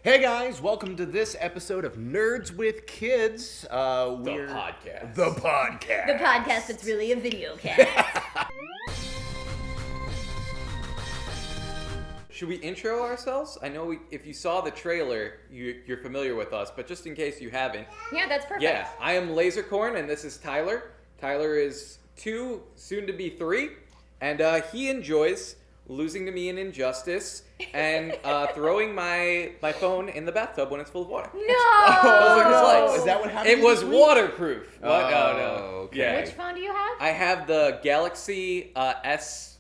Hey guys, welcome to this episode of Nerds with Kids. The podcast. The podcast. The podcast that's really a video cast. Should we intro ourselves? I know if you saw the trailer, you're familiar with us, but just in case you haven't. Yeah, that's perfect. Yeah, I am Lasercorn, and this is Tyler. Tyler is 2, soon to be 3, and he enjoys losing to me in Injustice and throwing my phone in the bathtub when it's full of water. No! Those are his likes. Is that what happened? It was this week? waterproof. What? Oh, Oh, no. okay. Yeah. Which phone do you have? I have the Galaxy S6.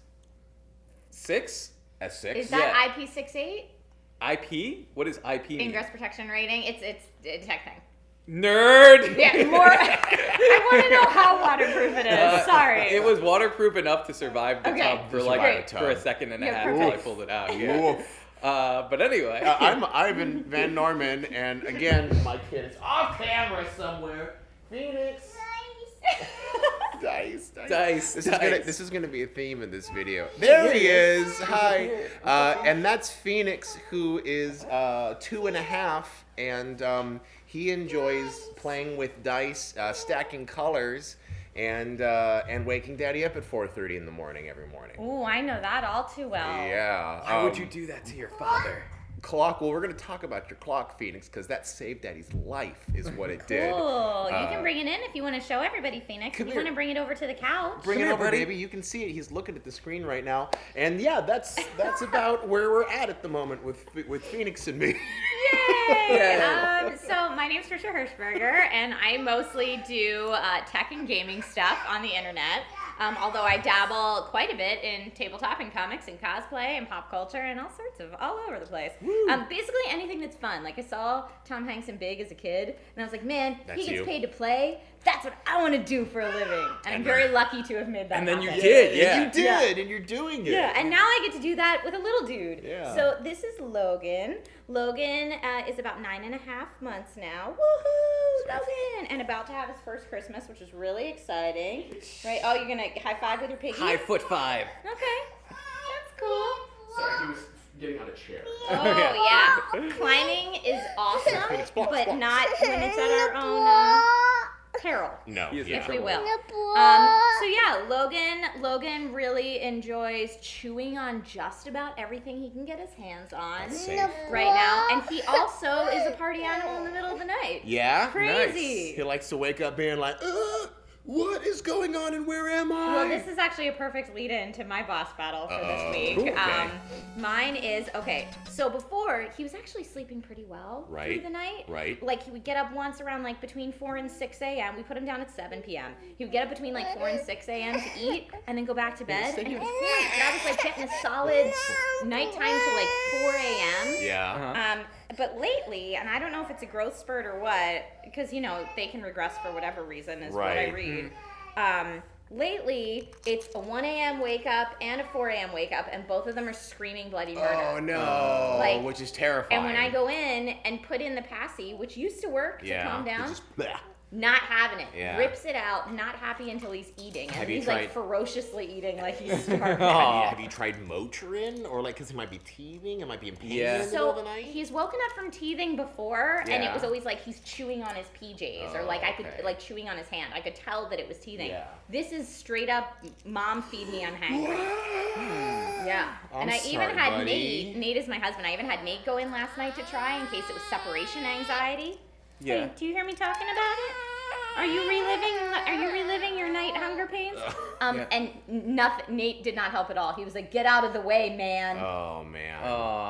S6? Is that IP68? IP? What is IP mean? Ingress protection rating? It's a tech thing. Nerd! Yeah, more. I want to know how waterproof it is. Sorry. It was waterproof enough to survive the tub for Great. for a second and a half perfect. until I pulled it out. Yeah. Oof. But anyway. I'm Ivan Van Norman, and again, my kid is off camera somewhere. Phoenix. Dice. This is gonna be a theme in this video. There he is. Hi. And that's Phoenix, who is 2.5, and he enjoys playing with dice, stacking colors, and waking Daddy up at 4:30 in the morning every morning. Ooh, I know that all too well. Yeah. Why would you do that to your father? Clock? Well, we're gonna talk about your clock, Phoenix, because that saved Daddy's life, is what it did. Cool. You can bring it in if you want to show everybody, Phoenix. If you want to bring it over to the couch. Bring Come it here, over, buddy. baby. You can see it. He's looking at the screen right now, and yeah, that's about where we're at the moment with Phoenix and me. Yay! So my name's Trish Hirschberger, and I mostly do tech and gaming stuff on the internet. Although I dabble quite a bit in tabletop and comics and cosplay and pop culture and all sorts of all over the place. Basically anything that's fun. Like I saw Tom Hanks in Big as a kid, and I was like, man, That's he gets you. paid to play. That's what I want to do for a living. And I'm very lucky to have made that And then you happen. did, yeah. You did, and you're doing it. Yeah, and now I get to do that with a little dude. Yeah. So this is Logan. Logan is about 9.5 months now. Woohoo, Logan! And about to have his first Christmas, which is really exciting. Right? Oh, you're gonna high five with your piggy? High foot 5. Okay, that's cool. Sorry, he was getting on a chair. Oh yeah, climbing is awesome, but not when it's at our own peril. No. He is If we trouble. will. So yeah, Logan really enjoys chewing on just about everything he can get his hands on safe. right now, and he also is a party animal in the middle of the night. Yeah? Crazy. He likes to wake up being like, what is going on and where am I? Well, this is actually a perfect lead-in to my boss battle for this week. okay. Mine is, okay, so before, he was actually sleeping pretty well through Right, the night. right. Like, he would get up once around, like, between 4 and 6 a.m. We put him down at 7 p.m. He would get up between, like, 4 and 6 a.m. to eat, and then go back to bed, and it was great. That was, like, getting a solid nighttime to, like, 4 a.m. Yeah. But lately, and I don't know if it's a growth spurt or what, because, you know, they can regress for whatever reason is what I Right. read. Lately, it's a 1 a.m. wake up and a 4 a.m. wake up, and both of them are screaming bloody murder. Oh, no. Like, which is terrifying. And when I go in and put in the passy, which used to work to calm down, It's just, bleh. not having it. Yeah. Rips it out, not happy until he's eating. And Have you he's tried- like ferociously eating like he's starving. Have you tried Motrin? Or like, because he might be teething, it might be in pain in the middle of So the night? he's woken up from teething before, and it Yeah. was always like he's chewing on his PJs, or like I could okay. like chewing on his hand. I could tell that it was teething. Yeah. This is straight up, mom feed me, I'm hangry. Yeah. I'm And I sorry, even had buddy. Nate. Nate is my husband. I even had Nate go in last night to try in case it was separation anxiety. Yeah. Hey, do you hear me talking about it? Are you reliving your night hunger pains? Yeah. And nothing. Nate did not help at all. He was like, "Get out of the way, man." Oh, man.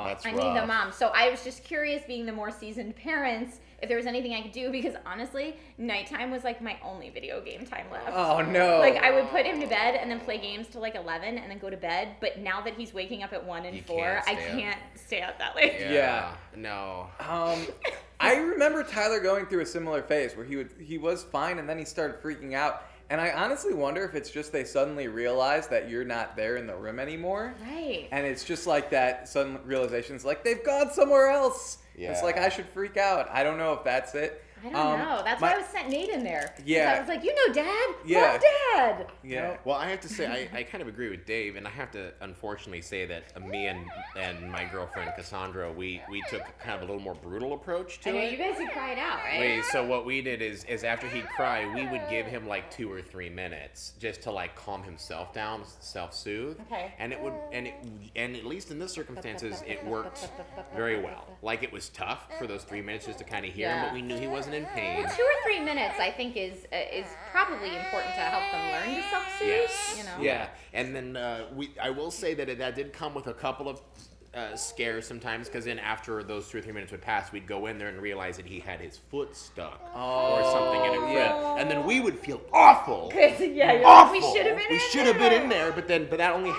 That's I rough. need the mom. So I was just curious, being the more seasoned parents, if there was anything I could do, because honestly, nighttime was like my only video game time left. Oh, no. Like, I would put him to bed and then play games till like 11 and then go to bed. But now that he's waking up at 1 and You 4, can't I stay up. can't stay up that late. Yeah. No. I remember Tyler going through a similar phase where he was fine and then he started freaking out. And I honestly wonder if it's just they suddenly realize that you're not there in the room anymore. Right. And it's just like that sudden realization. It's like they've gone somewhere else. Yeah. It's like I should freak out. I don't know if that's it. I don't know. That's why I was sent Nate in there. Yeah. I was like, you know Dad? Yeah. Love Dad. Yeah. Well, I have to say, I kind of agree with Dave, and I have to unfortunately say that me and my girlfriend Cassandra, we took kind of a little more brutal approach to I know, it. you guys did cry it out, right? Wait, so what we did is after he'd cry, we would give him like 2 or 3 minutes just to like calm himself down, self-soothe. Okay. And and at least in this circumstances, it worked very well. Like it was tough for those 3 minutes just to kind of hear him, but we knew he wasn't in pain. Well, 2 or 3 minutes, I think, is probably important to help them learn to self-soothe. Yes. You know. Yeah. And then I will say that that did come with a couple of scares sometimes, because then after those 2 or 3 minutes would pass, we'd go in there and realize that he had his foot stuck or something in a crib, and then we would feel awful. Yeah, Awful. we should have been. We should have been in there, but that only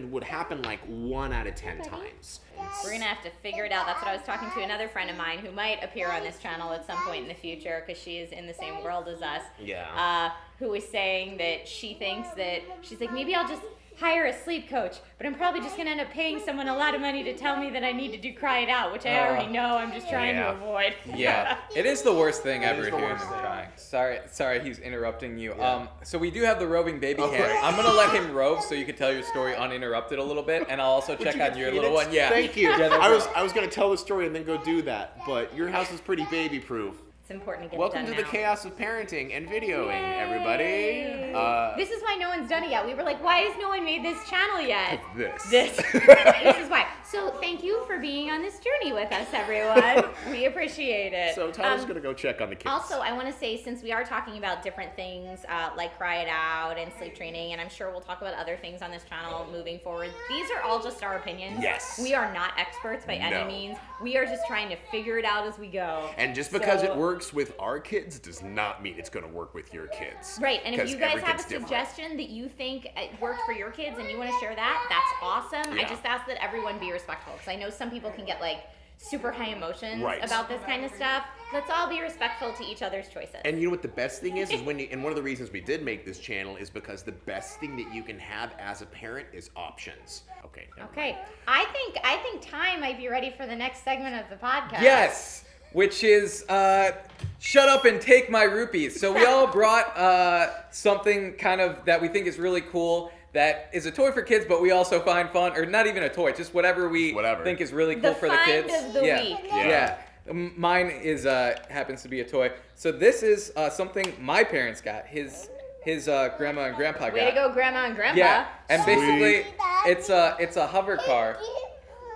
would happen like 1 out of 10 times. We're gonna have to figure it out. That's what I was talking to another friend of mine who might appear on this channel at some point in the future because she is in the same world as us. Yeah. Who was saying that she thinks that she's like, maybe I'll just hire a sleep coach, but I'm probably just gonna end up paying someone a lot of money to tell me that I need to do cry it out, which I already know. I'm just trying to avoid. Yeah, it is the worst thing ever is the hearing worst him thing. crying. Sorry, he's interrupting you. Yeah. So we do have the roving baby Okay. cam. I'm gonna let him rove so you can tell your story uninterrupted a little bit, and I'll also check on your little one. Yeah. Thank you. Yeah, I was gonna tell the story and then go do that, but your house is pretty baby proof. It's important to get Welcome it to done the now. chaos of parenting and videoing, Yay. everybody. This is why no one's done it yet. We were like, why has no one made this channel yet? This. This is why. So thank you for being on this journey with us, everyone. We appreciate it. So Tyler's gonna go check on the kids. Also, I want to say, since we are talking about different things like Cry It Out and sleep training, and I'm sure we'll talk about other things on this channel moving forward, these are all just our opinions. Yes. We are not experts by any No. means. We are just trying to figure it out as we go. And just because So- it works with our kids does not mean it's going to work with your kids. Right, and if 'Cause you guys every have a kid's different. suggestion that you think it worked for your kids and you want to share that, that's awesome. I Yeah. just ask that everyone be respectful, because I know some people can get like super high emotions Right. about this kind of stuff. Let's all be respectful to each other's choices. And you know what the best thing is when and one of the reasons we did make this channel is because the best thing that you can have as a parent is options. Okay. never mind. Okay, I think Ty might be ready for the next segment of the podcast. Yes, which is shut up and take my rupees. So we all brought something kind of that we think is really cool, that is a toy for kids, but we also find fun, or not even a toy, just whatever we think is really cool The for the find kids. of the week. Yeah. Mine is happens to be a toy. So this is something my parents got. His grandma and grandpa got. Way to go, Grandma and Grandpa. Yeah, and basically it's a hover car.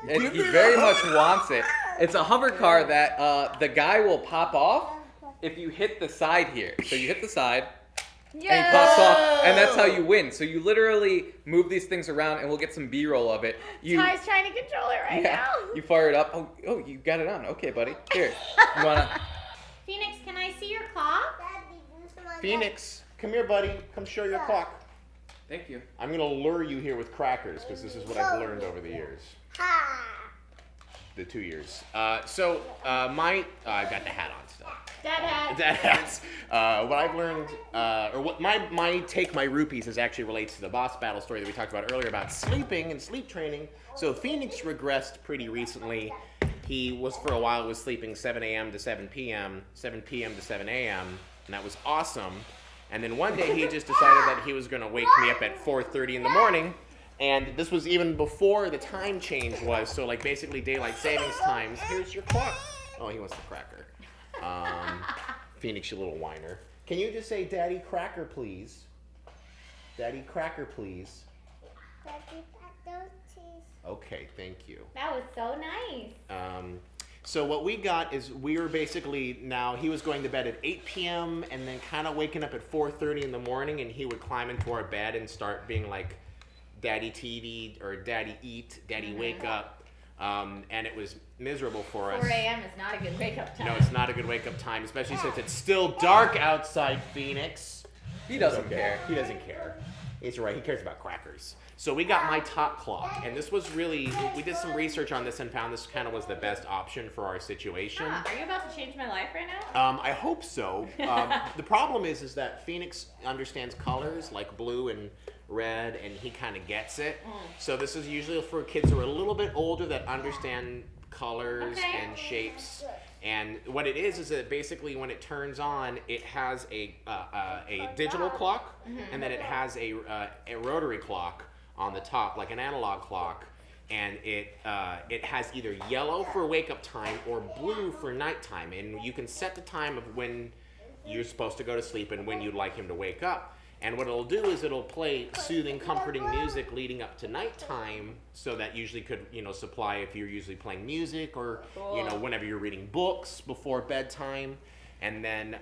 And he very much wants it. It's a hover car that the guy will pop off if you hit the side here. So you hit the side, and he pops off, and that's how you win. So you literally move these things around, and we'll get some B-roll of it. Ty's trying to control it right now. You fire it up. Oh, you got it on. Okay, buddy. Here, you wanna? Phoenix, can I see your clock? Phoenix, come here, buddy. Come show your clock. Thank you. I'm gonna lure you here with crackers because this is what I've learned over the years. The 2 years. I got the hat on still. Dad. That has what I've learned, or what my take my rupees is actually relates to the boss battle story that we talked about earlier about sleeping and sleep training. So Phoenix regressed pretty recently. He was for a while sleeping 7 a.m. to 7 p.m., 7 p.m. to 7 a.m., and that was awesome. And then one day he just decided that he was going to wake me up at 4:30 in the morning. And this was even before the time change was, so like basically daylight savings times. Here's your clock. Oh, he wants the cracker. Phoenix, you little whiner. Can you just say, Daddy Cracker, please? Daddy Cracker, please. Okay, thank you. That was so nice. So what we got is we were basically now, he was going to bed at 8 p.m. and then kind of waking up at 4:30 in the morning, and he would climb into our bed and start being like, Daddy TV or Daddy eat, Daddy wake up. And it was miserable for us. 4 a.m. is not a good wake-up time. No, it's not a good wake-up time, especially since it's still dark outside Phoenix. He doesn't care. He doesn't care. He's right. He cares about crackers. So we got my top clock, and this was really, we did some research on this and found this kind of was the best option for our situation. Are you about to change my life right now? I hope so. The problem is that Phoenix understands colors like blue and red, and he kind of gets it. So this is usually for kids who are a little bit older that understand colors and shapes. And what it is that basically when it turns on, it has a digital clock, and then it has a rotary clock on the top, like an analog clock. And it has either yellow for wake up time or blue for nighttime. And you can set the time of when you're supposed to go to sleep and when you'd like him to wake up. And what it'll do is it'll play soothing, comforting music leading up to nighttime, so that usually could, supply if you're usually playing music or, whenever you're reading books before bedtime. And then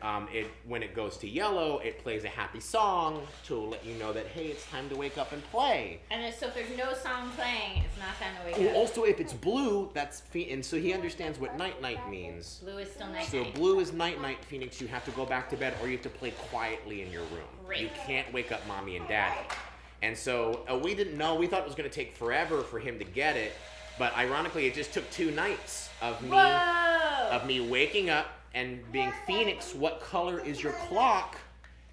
when it goes to yellow, it plays a happy song to let you know that, hey, it's time to wake up and play. And so if there's no song playing, it's not time to wake up. Also, if it's blue, and so he understands what night-night means. Blue is still night-night. So blue is night-night, Phoenix. You have to go back to bed, or you have to play quietly in your room. Great. You can't wake up mommy and daddy. And so we didn't know. We thought it was going to take forever for him to get it. But ironically, it just took 2 nights of me waking up and being, Phoenix, what color is your clock?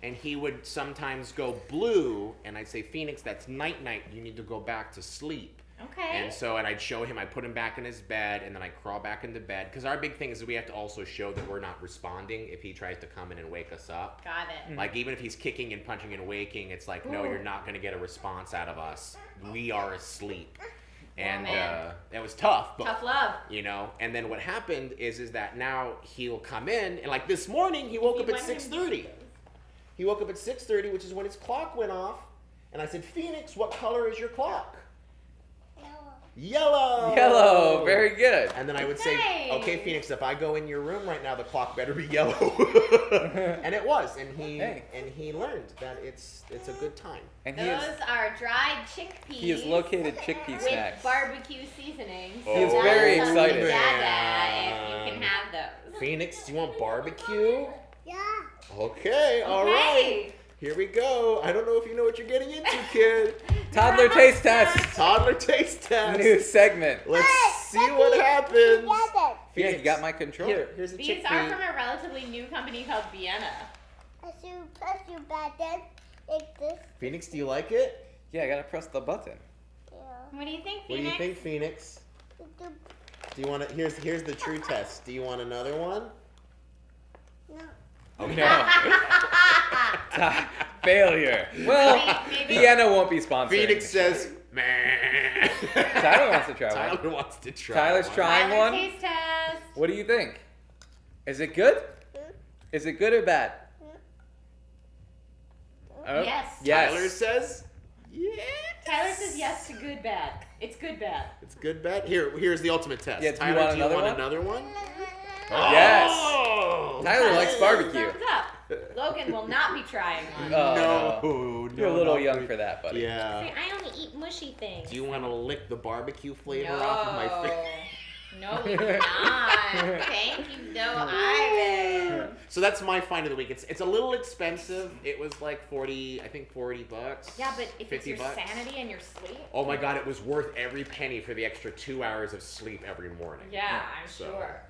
And he would sometimes go blue, and I'd say, Phoenix, that's night-night. You need to go back to sleep. Okay. And I'd show him, I'd put him back in his bed, and then I'd crawl back into bed. Because our big thing is that we have to also show that we're not responding if he tries to come in and wake us up. Got it. Like, even if he's kicking and punching and waking, it's like, no, you're not going to get a response out of us. We are asleep. And that was tough. But, tough love. And then what happened is that now he'll come in, and like this morning, he woke up at 6:30. He woke up at 6:30, which is when his clock went off. And I said, Phoenix, what color is your clock? Yellow. Yellow. Very good. And then I would say, okay, Phoenix, if I go in your room right now, the clock better be yellow. And it was. And he learned that it's a good time. And those are dried chickpeas. He has located chickpea snacks. With barbecue seasonings. He is very excited. Dada, if you can have those. Phoenix, do you want barbecue? Yeah. Okay, all right. Here we go. I don't know if you know what you're getting into, kid. Toddler Taste Test. Toddler Taste Test. New segment. Let's see what happens. Yeah, you got my controller. Here's a These chickpea. are from a relatively new company called Vienna. Press your button like this. Phoenix, do you like it? Yeah, I gotta press the button. Yeah. What do you think, Phoenix? What do you think, Phoenix? Do you want to? Here's the true test. Do you want another one? No. Okay. Failure. Well, Maybe. Vienna won't be sponsored. Phoenix says, "Man." Tyler wants to try one. Tyler wants to try. Tyler's one. trying Tyler one. Taste test. What do you think? Is it good? Is it good or bad? Oh, Yes. Yes. Tyler says, "Yeah." Tyler says yes to good, bad. It's good, bad. It's good bet. Here's the ultimate test. Yeah, do you Tyler, want do you another want one? another one? Yes. Oh! Tyler likes barbecue. Thumbs up. Logan will not be trying one. No, You're a little not young for- for that, buddy. Yeah. See, I only eat mushy things. Do you want to lick the barbecue flavor No. off of my face? No, we do not. Thank you, though, Ivan. So that's my find of the week. It's a little expensive. It was like $40. Yeah, but if it's your $50. sanity and your sleep. Oh my God, it was worth every penny for the extra 2 hours of sleep every morning. Yeah, I'm So, sure.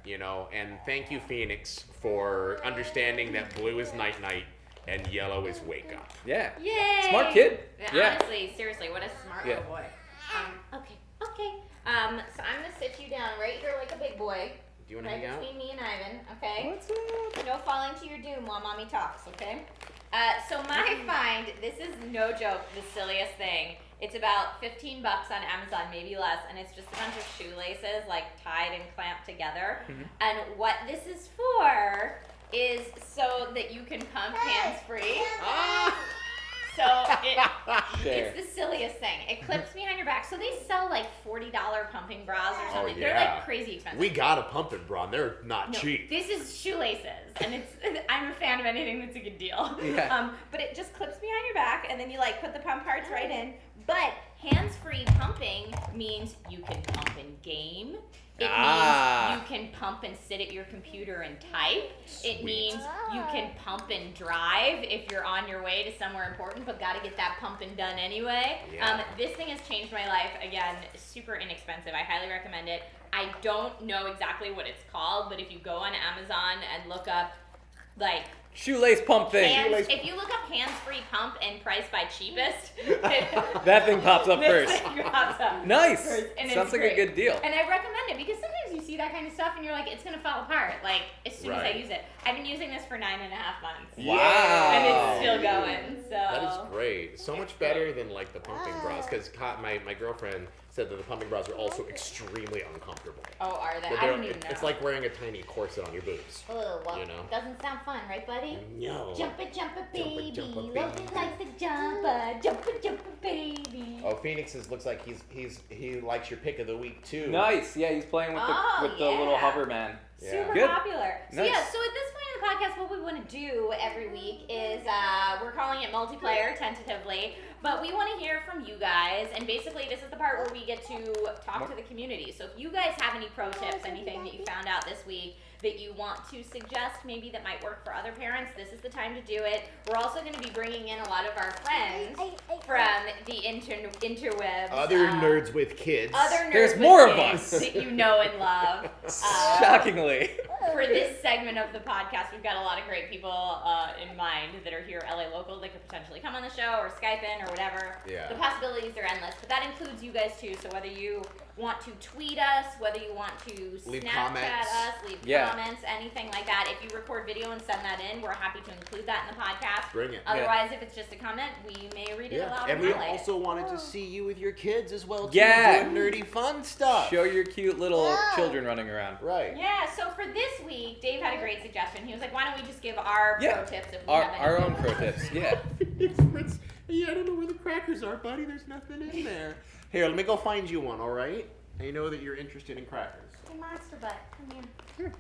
and thank you, Phoenix, for understanding that blue is night-night and yellow is wake up. Yeah. Yay! Smart kid. Yeah. Honestly, seriously, what a smart little boy. Okay. So I'm gonna sit you down right here like a big boy. Do you want to Right hang out? between me and Ivan, okay? What's up? No falling to your doom while mommy talks, okay? So my find, this is no joke, the silliest thing. It's about $15 on Amazon, maybe less, and it's just a bunch of shoelaces like tied and clamped together. And what this is for is so that you can pump hands-free. So it's the silliest thing. It clips behind your back. So they sell like $40 pumping bras or something. They're like crazy expensive. We got a pumping bra. They're not No, cheap. this is shoelaces, and I'm a fan of anything that's a good deal. Yeah. But it just clips behind your back, and then you like put the pump parts right in. But hands-free pumping means you can pump and game. It means you can pump and sit at your computer and type. It means you can pump and drive if you're on your way to somewhere important but got to get that pumping done anyway. Yeah. This thing has changed my life. Again, super inexpensive. I highly recommend it. I don't know exactly what it's called, but if you go on Amazon and look up like Shoelace pump thing. if you look up hands-free pump and price by cheapest, That thing pops up this first. thing pops up Nice. first, and Sounds it's like great. a good deal. And I recommend it because sometimes you see that kind of stuff and you're like, it's gonna fall apart like as soon as I Right. use it. I've been using this for 9.5 months. Wow. And it's still going. So That is great. So much better than like the pumping bras, because my girlfriend said that the pumping bras are also extremely uncomfortable. Oh, are they? That I they're- don't even know. It's like wearing a tiny corset on your boobs. Oh, well, you know? doesn't sound fun, right, buddy? No. Jump it, baby. jump it, Logan baby. likes to jump it, baby. Oh, Phoenix he likes your pick of the week too. Nice. Yeah, he's playing with Oh, the little yeah. hover man. Yeah. Super Good. popular. So Nice. yeah, so at this point in the podcast, what we want to do every week is we're calling it multiplayer tentatively, but we want to hear from you guys, and basically this is the part where we get to talk to the community. So if you guys have any pro tips, anything that you found out this week that you want to suggest maybe that might work for other parents, this is the time to do it. We're also going to be bringing in a lot of our friends from the interwebs. Other nerds with kids. Other nerds There's with more of kids us. that you know and love. Shockingly. For this segment of the podcast, we've got a lot of great people in mind that are here LA local that could potentially come on the show or Skype in or whatever. Yeah. The possibilities are endless, but that includes you guys too. So whether you want to tweet us, whether you want to Leave Snapchat comments. us, leave Yeah. comments, anything like that. If you record video and send that in, we're happy to include that in the podcast. Bring it. Otherwise, if it's just a comment, we may read it aloud And and we highlight also it. wanted to see you with your kids as well too. Yeah. Doing nerdy fun stuff. Show your cute little children running around. Right. Yeah, so for this week, Dave had a great suggestion. He was like, why don't we just give our Yeah. pro tips if we Our have any? our own pro tips. Yeah. Yeah, I don't know where the crackers are, buddy. There's nothing in there. Here, let me go find you one, all right? I know that you're interested in crackers. Hey, monster butt, come here.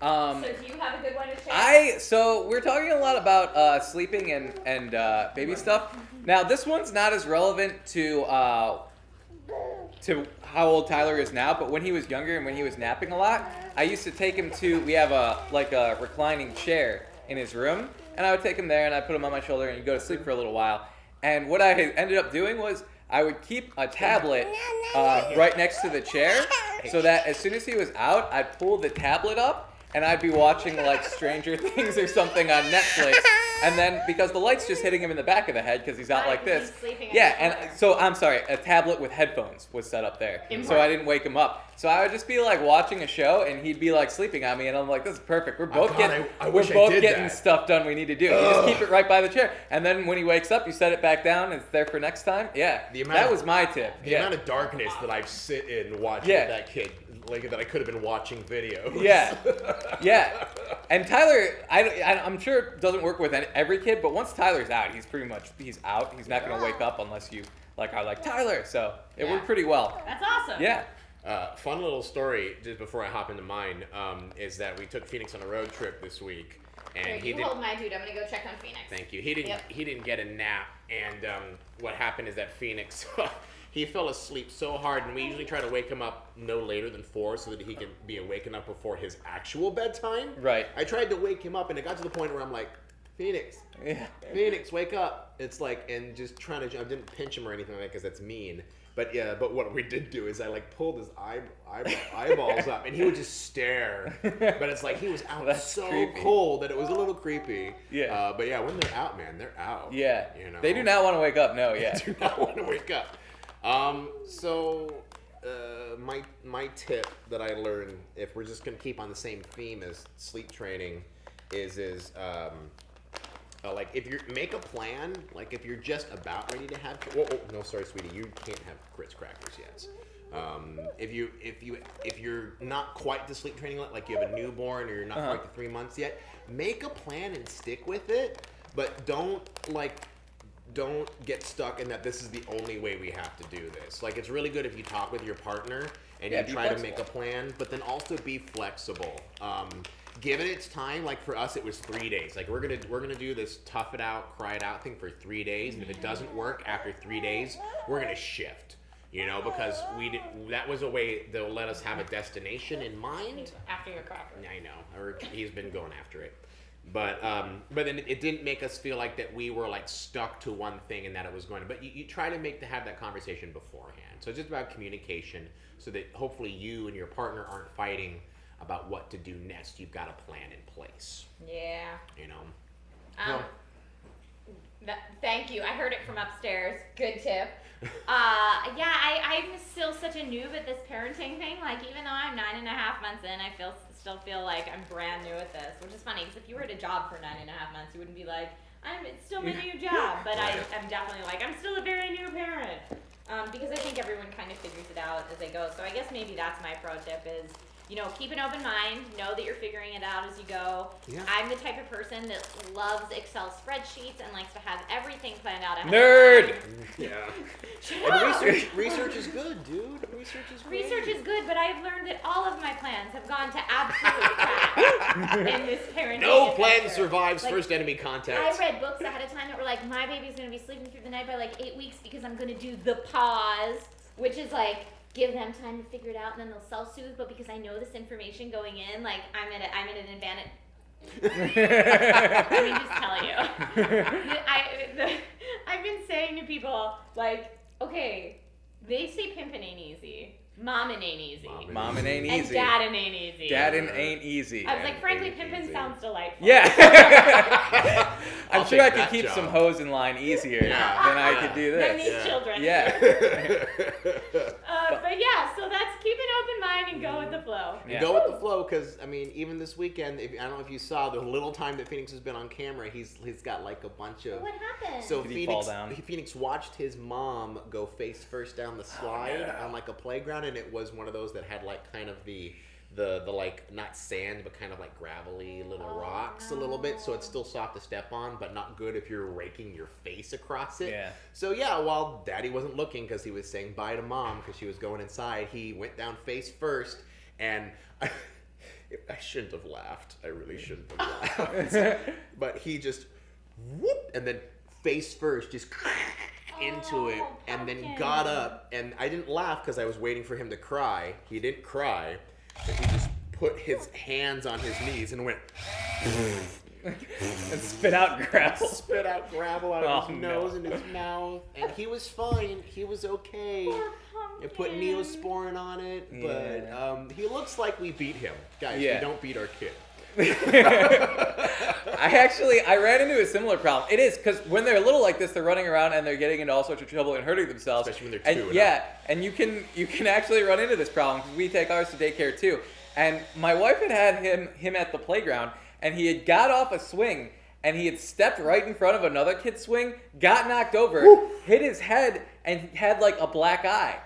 Um, So do you have a good one to share? So we're talking a lot about sleeping and baby stuff. Now this one's not as relevant to how old Tyler is now, but when he was younger and when he was napping a lot, I used to take him to, we have a reclining chair in his room, and I would take him there and I'd put him on my shoulder and he'd go to sleep for a little while. And what I ended up doing was I would keep a tablet right next to the chair so that as soon as he was out, I'd pull the tablet up and I'd be watching like Stranger Things or something on Netflix. And then because the light's just hitting him in the back of the head because he's out like this. He's sleeping on Yeah, your and shoulder. so I'm sorry, a tablet with headphones was set up there. So I didn't wake him up. So I would just be like watching a show and he'd be like sleeping on me and I'm like, this is perfect. We're both I wish I both did getting that. stuff done we need to do. You just keep it right by the chair. And then when he wakes up, you set it back down and it's there for next time. Yeah. That was my tip. The Yeah. amount of darkness that I've sit in watching Yeah. that kid, like that I could have been watching videos. Yeah, yeah. And Tyler, I'm sure it doesn't work with every kid, but once Tyler's out, he's out. He's not going to wake up unless you are like Tyler. So it worked pretty well. That's awesome. Yeah. Fun little story just before I hop into mine is that we took Phoenix on a road trip this week, and Here, he you didn't. hold my dude. I'm gonna go check on Phoenix. Thank you. He didn't get a nap, and what happened is that Phoenix. He fell asleep so hard, and we usually try to wake him up no later than 4 so that he can be awakened up before his actual bedtime. Right. I tried to wake him up, and it got to the point where I'm like, Phoenix, Yeah. Phoenix, wake up. It's like, and just trying to, I didn't pinch him or anything like that because that's mean. But yeah, but what we did do is I like pulled his eyeballs up, and he would just stare. But it's like he was out That's so creepy. cold that it was a little creepy. Yeah. But yeah, when they're out, man, they're out. Yeah. You know? They do not want to wake up. No. Yeah. do not want to wake up. My tip that I learned, if we're just gonna keep on the same theme as sleep training, is like if you make a plan, like if you're just about ready to have, no, sorry, sweetie, you can't have Ritz crackers yet. If you're not quite to sleep training, like you have a newborn or you're not quite to 3 months yet, make a plan and stick with it, but don't get stuck in that this is the only way we have to do this. Like, it's really good if you talk with your partner and you try to make a plan, but then also be flexible. Give it its time. Like for us, it was 3 days. Like we're gonna do this tough it out, cry it out thing for 3 days, and if it doesn't work after 3 days, we're gonna shift. You know, because that was a way they'll let us have a destination in mind. After your cracker. I know, or he's been going after it. But then it didn't make us feel like that we were like stuck to one thing and that it was going to. But you try to have that conversation beforehand. So it's just about communication, so that hopefully you and your partner aren't fighting about what to do next. You've got a plan in place. Yeah. You know. Thank you. I heard it from upstairs. Good tip. I'm still such a noob at this parenting thing. Like, even though I'm 9.5 months in, I still feel like I'm brand new at this, which is funny because if you were at a job for 9.5 months, you wouldn't be like, it's still my new job. But I'm definitely like, I'm still a very new parent. Because I think everyone kind of figures it out as they go. So I guess maybe that's my pro tip is, keep an open mind. Know that you're figuring it out as you go. Yeah. I'm the type of person that loves Excel spreadsheets and likes to have everything planned out ahead Nerd! of time. Yeah. And research is good, dude. Research is good, but I've learned that all of my plans have gone to absolute crap in this parenting. No plan survives first enemy contact. I read books ahead of time that were like, my baby's going to be sleeping through the night by like 8 weeks because I'm going to do the pause, which is like, give them time to figure it out, and then they'll self-soothe. But because I know this information going in, like I'm at an advantage. Let me just tell you, I've been saying to people like, okay, they say pimpin' ain't easy. Momming ain't easy. Momming ain't easy. And daddin' ain't easy. Daddin' ain't easy. I was like, frankly, pimpin' sounds delightful. Yeah. I'm sure I could keep some hoes in line easier than I could do this. Than these children. Yeah. But yeah, so that's keep an open mind and go with the flow. Yeah. Go with the flow, because I mean, even this weekend, I don't know if you saw the little time that Phoenix has been on camera, he's got like a bunch of. What happened? So Did he fall down? Phoenix watched his mom go face first down the slide on like a playground, and it was one of those that had like kind of the like not sand but kind of like gravelly little rocks a little bit, so it's still soft to step on but not good if you're raking your face across it. Yeah. So yeah, while Daddy wasn't looking because he was saying bye to Mom because she was going inside, he went down face first, and I shouldn't have laughed. I really shouldn't have laughed. But he just whoop, and then face first just into it, and then got up, and I didn't laugh because I was waiting for him to cry. He didn't cry, but he just put his hands on his knees and went and spit out gravel. Spit out gravel out of his nose and his mouth, and he was fine. He was okay. I put Neosporin on it, but he looks like we beat him. Guys, we don't beat our kid. I ran into a similar problem. It is because when they're little like this, they're running around and they're getting into all sorts of trouble and hurting themselves. Especially when they're 2. And you can actually run into this problem because we take ours to daycare too. And my wife had him at the playground, and he had got off a swing and he had stepped right in front of another kid's swing, got knocked over, hit his head, and had like a black eye.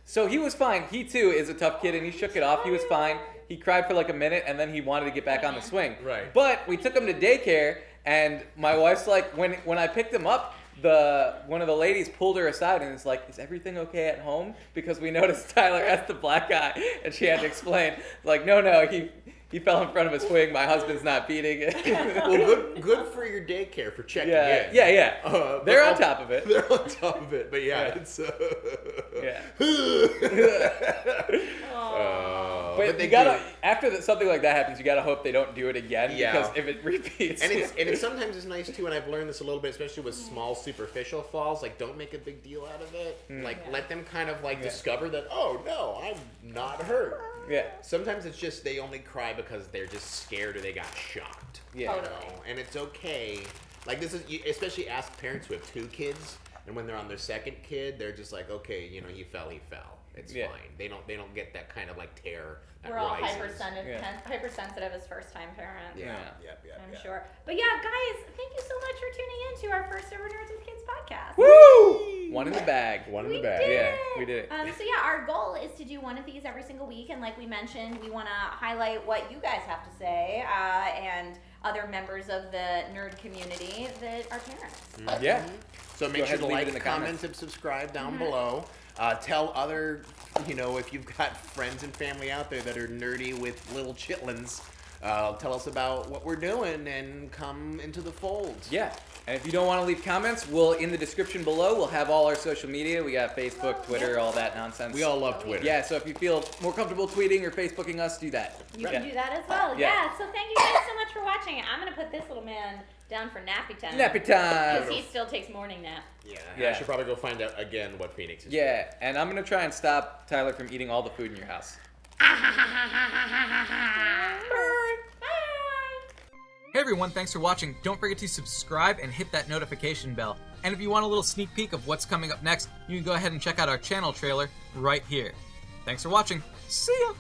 So he was fine. He too is a tough kid, and he shook it off. He was fine. He cried for like a minute, and then he wanted to get back on the swing. Right. But we took him to daycare, and my wife's like, when I picked him up, one of the ladies pulled her aside and is like, "Is everything okay at home?" Because we noticed Tyler has the black eye, and she had to explain, like, no, he fell in front of a swing. My husband's not beating it. Well, good for your daycare for checking in. Yeah. They're on top of it. They're on top of it, but it's. But you gotta after something like that happens, you gotta hope they don't do it again. Yeah. Because if it repeats, and it's sometimes it's nice too, and I've learned this a little bit, especially with small superficial falls. Like, don't make a big deal out of it. Let them kind of discover that, oh no, I'm not hurt. Yeah. Sometimes it's just they only cry because they're just scared or they got shocked. Yeah. Totally. And it's okay. Like, this is, especially ask parents who have 2 kids, and when they're on their second kid, they're just like, okay, he fell. It's fine. They don't get that kind of like terror. We're all hypersensitive as first-time parents. Yeah. I'm sure. But yeah, guys, thank you so much for tuning in to our first ever Nerds with Kids podcast. Woo! One in the bag. We did it. So yeah, our goal is to do one of these every single week, and like we mentioned, we want to highlight what you guys have to say and other members of the nerd community that are parents. Yeah. So make sure to like, comment, and subscribe down below. Tell other, if you've got friends and family out there that are nerdy with little chitlins, tell us about what we're doing and come into the fold. Yeah. And if you don't want to leave comments, in the description below, we'll have all our social media. We got Facebook, Twitter, all that nonsense. We all love Twitter. Yeah, so if you feel more comfortable tweeting or Facebooking us, do that. You can do that as well. Yeah. So thank you guys so much for watching. I'm going to put this little man down for nappy time. Nappy time! Because he still takes morning nap. Yeah. I should probably go find out again what Phoenix is doing. Yeah, and I'm going to try and stop Tyler from eating all the food in your house. Bye! Hey everyone, thanks for watching. Don't forget to subscribe and hit that notification bell. And if you want a little sneak peek of what's coming up next, you can go ahead and check out our channel trailer right here. Thanks for watching. See ya!